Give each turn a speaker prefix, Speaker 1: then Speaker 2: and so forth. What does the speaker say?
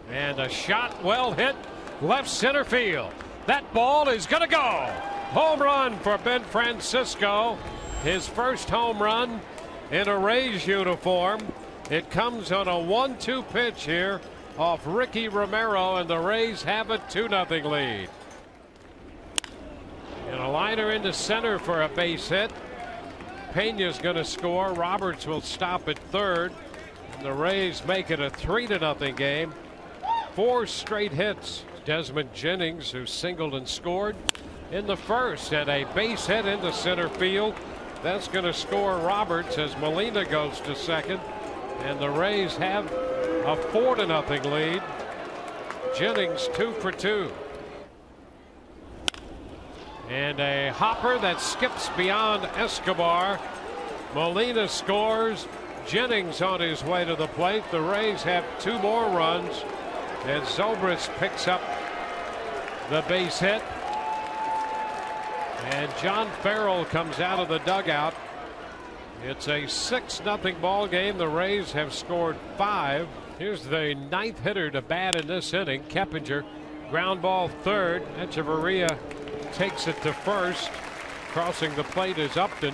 Speaker 1: And a shot well hit left center field. That ball is going to go. Home run for Ben Francisco. His first home run in a Rays uniform. It comes on a 1-2 pitch here off Ricky Romero, and the Rays have a 2-0 lead. And a liner into center for a base hit. Pena's going to score. Roberts will stop at third. And the Rays make it a 3-0 game. 4 straight hits. Desmond Jennings, who singled and scored in the first, and a base hit into center field. That's going to score Roberts as Molina goes to second. And the Rays have a 4-0 lead. Jennings 2 for 2. And a hopper that skips beyond Escobar. Molina scores. Jennings on his way to the plate. The Rays have 2 more runs. And Zobrist picks up the base hit. And John Farrell comes out of the dugout. It's a 6-0 ball game. The Rays have scored 5. Here's the 9th hitter to bat in this inning. Keppinger, ground ball third. Echeverria takes it to first. Crossing the plate is Upton.